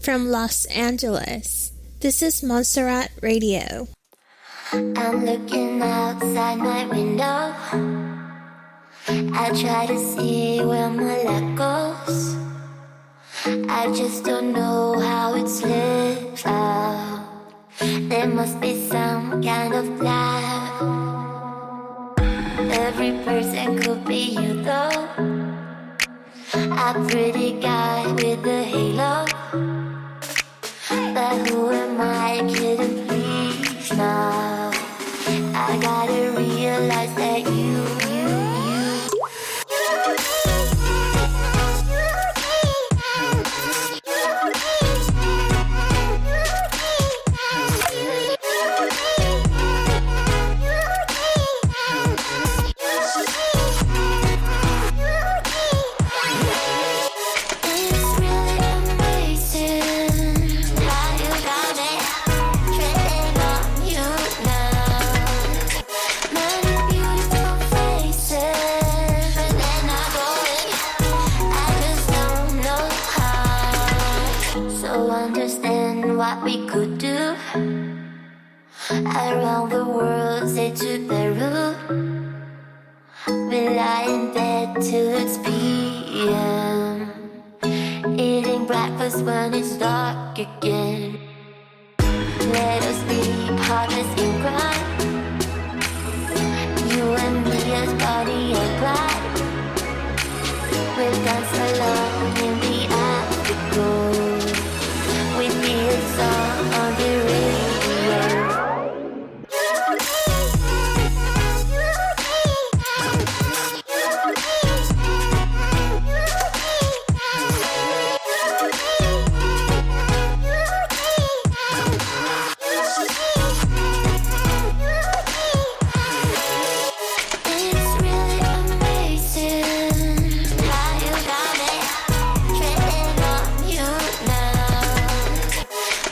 From Los Angeles, this is Montserrat Radio. I'm looking outside my window. I try to see where my luck goes. I just don't know how it slips out. There must be some kind of plan. Every person could be you though. A pretty guy with a halo. But who am I kidding, please now? I gotta realize that you what we could do around the world, say to Peru. We lie in bed till it's PM, eating breakfast when it's dark again. Let us be partners in crime, you and me as Bonnie and Clyde. We'll dance along in the afterglow. With me a song on the radio. It's really amazing how you got me treading on you now.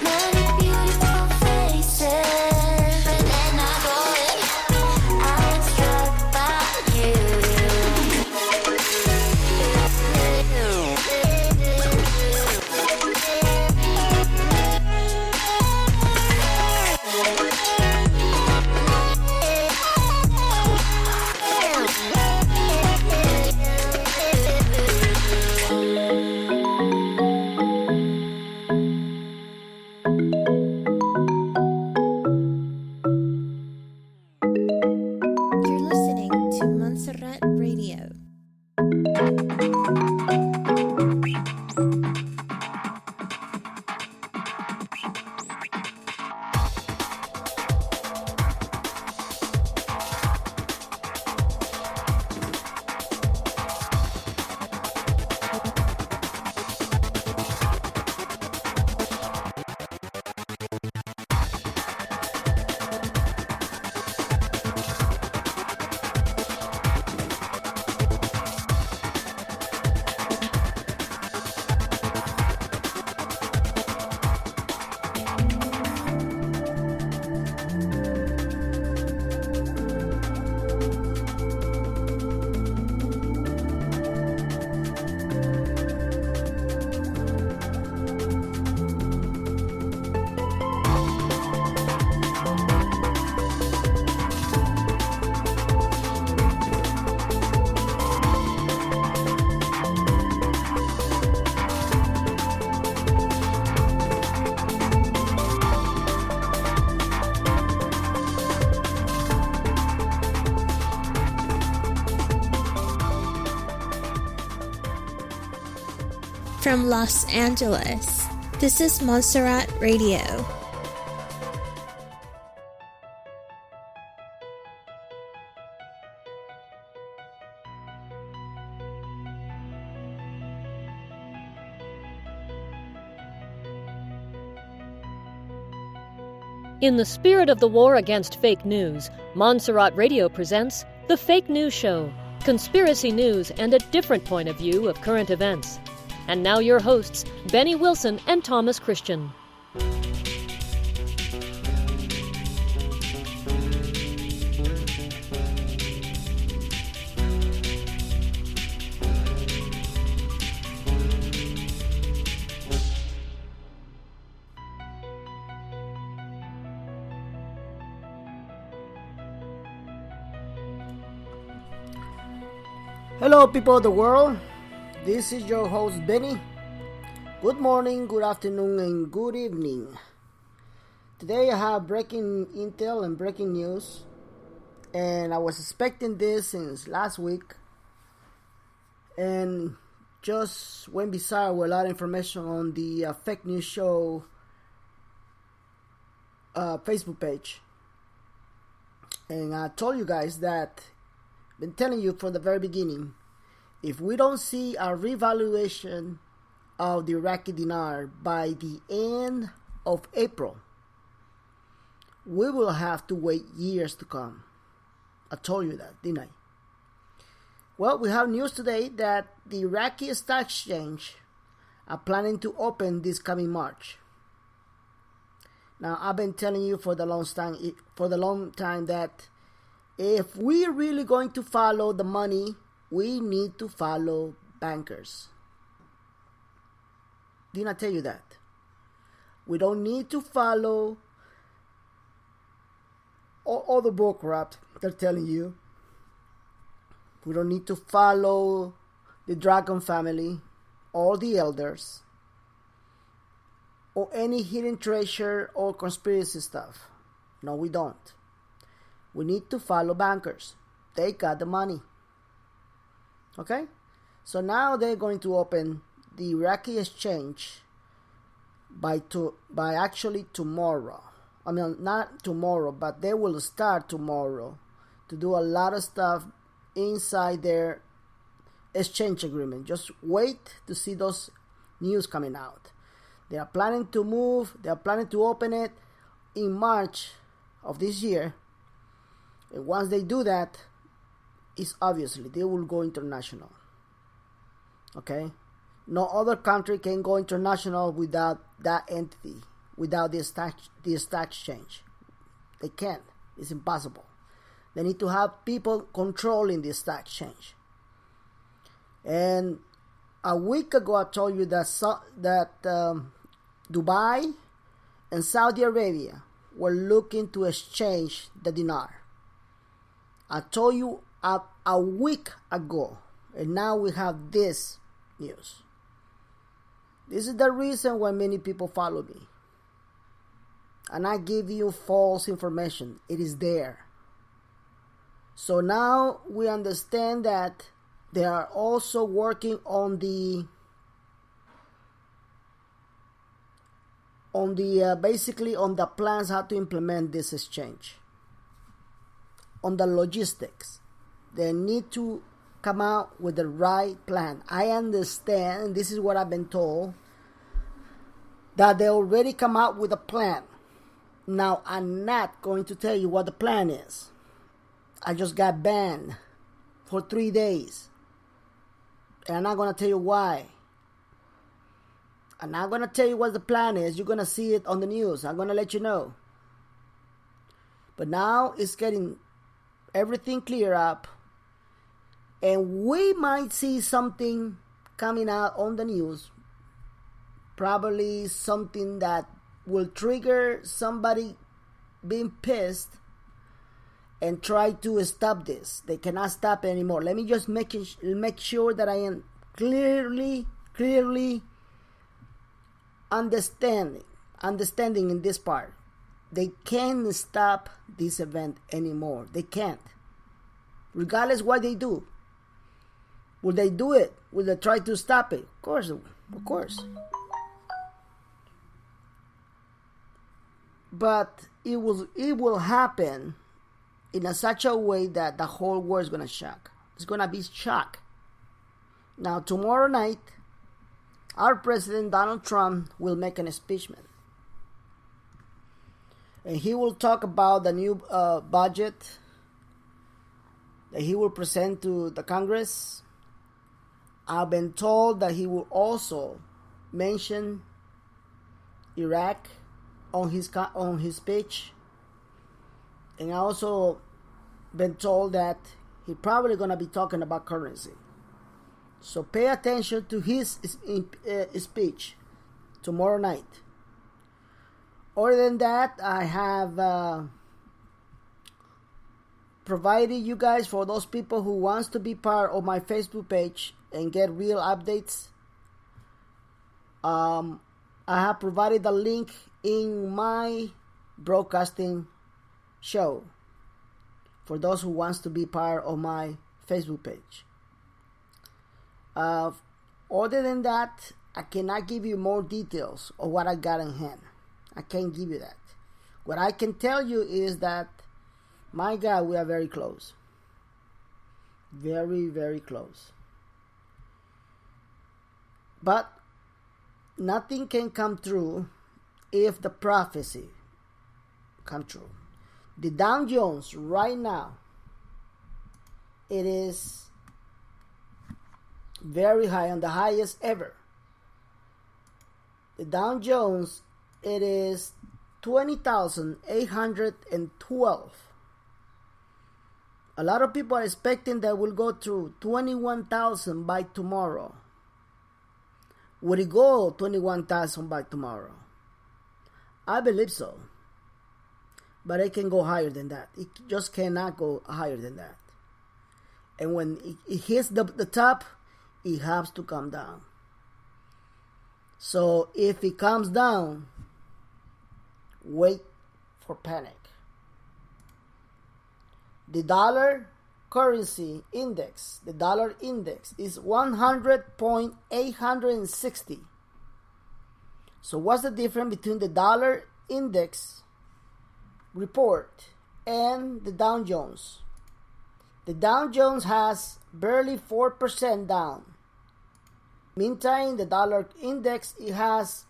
Many beautiful faces, but then I go in. I'm struck by you. You're listening to Montserrat Radio. From Los Angeles, this is Montserrat Radio. In the spirit of the war against fake news, Montserrat Radio presents The Fake News Show, conspiracy news and a different point of view of current events. And now your hosts, Benny Wilson and Thomas Christian. Hello, people of the world. This is your host, Benny. Good morning, good afternoon, and good evening. Today I have breaking intel and breaking news, and I was expecting this since last week, and just went beside with a lot of information on the fake news show Facebook page. And I told you guys that been telling you from the very beginning, if we don't see a revaluation of the Iraqi dinar by the end of April, we will have to wait years to come. I told you that, didn't I? Well, we have news today that the Iraqi Stock Exchange are planning to open this coming March. Now, I've been telling you for the long time that if we're really going to follow the money, we need to follow bankers. Didn't I tell you that? We don't need to follow all the bullcrap they're telling you. We don't need to follow the Dragon family or the elders or any hidden treasure or conspiracy stuff. No, we don't. We need to follow bankers. They got the money. Okay? So now they're going to open the Iraqi exchange by actually tomorrow. I mean, not tomorrow, but they will start tomorrow to do a lot of stuff inside their exchange agreement. Just wait to see those news coming out. They are planning to move. They are planning to open it in March of this year. And once they do that, it's obviously they will go international. Okay? No other country can go international without that entity, without the stock exchange. They can't. It's impossible. They need to have people controlling the stock exchange. And a week ago, I told you that Dubai and Saudi Arabia were looking to exchange the dinar. I told you a week ago, and now we have this news. This is the reason why many people follow me. And I give you false information. It is there. So now we understand that they are also working on the basically on the plans how to implement this exchange. On the logistics, they need to come out with the right plan. I understand, and this is what I've been told, that they already come out with a plan. Now, I'm not going to tell you what the plan is. I just got banned for 3 days. And I'm not going to tell you why. I'm not going to tell you what the plan is. You're going to see it on the news. I'm going to let you know. But now it's getting everything clear up. And we might see something coming out on the news. Probably something that will trigger somebody being pissed and try to stop this. They cannot stop it anymore. Let me just make sure that I am clearly understanding in this part. They can't stop this event anymore. They can't. Regardless what they do. Will they do it? Will they try to stop it? Of course. But it will happen in such a way that the whole world is going to shock. It's going to be shock. Now, tomorrow night, our president, Donald Trump, will make an impeachment. And he will talk about the new budget that he will present to the Congress. I've been told that he will also mention Iraq on his speech. And I also been told that he's probably going to be talking about currency. So pay attention to his speech tomorrow night. Other than that, I have provided you guys, for those people who wants to be part of my Facebook page and get real updates, I have provided a link in my broadcasting show for those who wants to be part of my Facebook page. Other than that, I cannot give you more details of what I got in hand. I can't give you that. What I can tell you is that, my God, we are very close. Very, very close. But nothing can come true if the prophecy come true. The Dow Jones right now, it is very high, on the highest ever. The Dow Jones, it is 20,812. A lot of people are expecting that we'll go through 21,000 by tomorrow. Would it go 21,000 by tomorrow? I believe so. But it can go higher than that. It just cannot go higher than that. And when it hits the top, it has to come down. So if it comes down, wait for panic. The dollar currency index, the dollar index, is 100.860. So what's the difference between the dollar index report and the Dow Jones? The Dow Jones has barely 4% down. Meantime, the dollar index, it has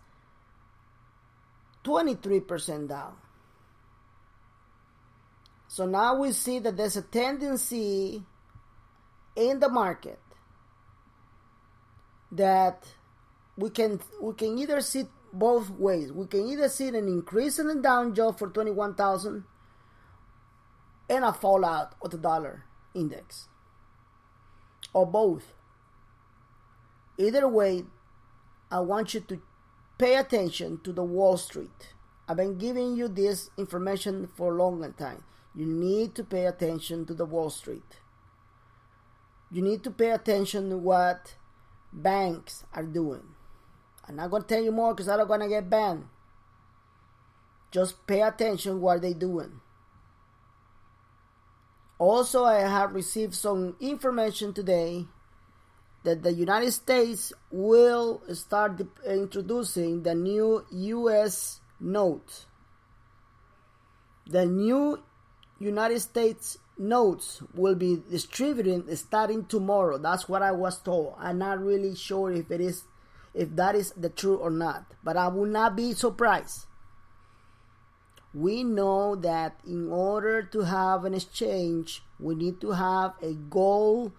23% down. So now we see that there's a tendency in the market that we can either see both ways. We can either see an increase in the Dow Jones for 21,000 and a fallout of the dollar index, or both. Either way, I want you to pay attention to the Wall Street. I've been giving you this information for a long time. You need to pay attention to the Wall Street. You need to pay attention to what banks are doing. I'm not going to tell you more because I'm not going to get banned. Just pay attention what they're doing. Also, I have received some information today that the United States will start introducing the new U.S. note. The new United States notes will be distributed starting tomorrow. That's what I was told. I'm not really sure if that is the truth or not, but I will not be surprised. We know that in order to have an exchange, we need to have a gold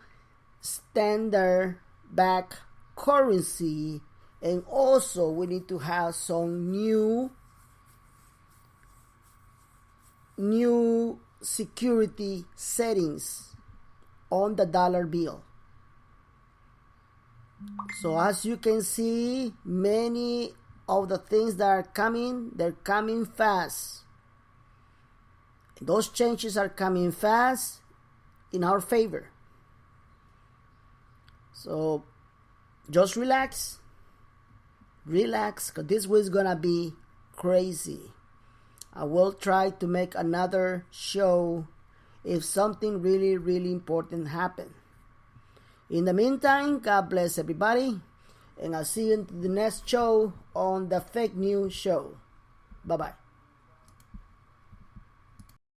standard back currency, and also we need to have some new security settings on the dollar bill. So as you can see, many of the things that are coming, they're coming fast. Those changes are coming fast in our favor. So just relax, because this week is gonna be crazy. I will try to make another show if something really, really important happens. In the meantime, God bless everybody, and I'll see you in the next show on the Fake News Show. Bye-bye.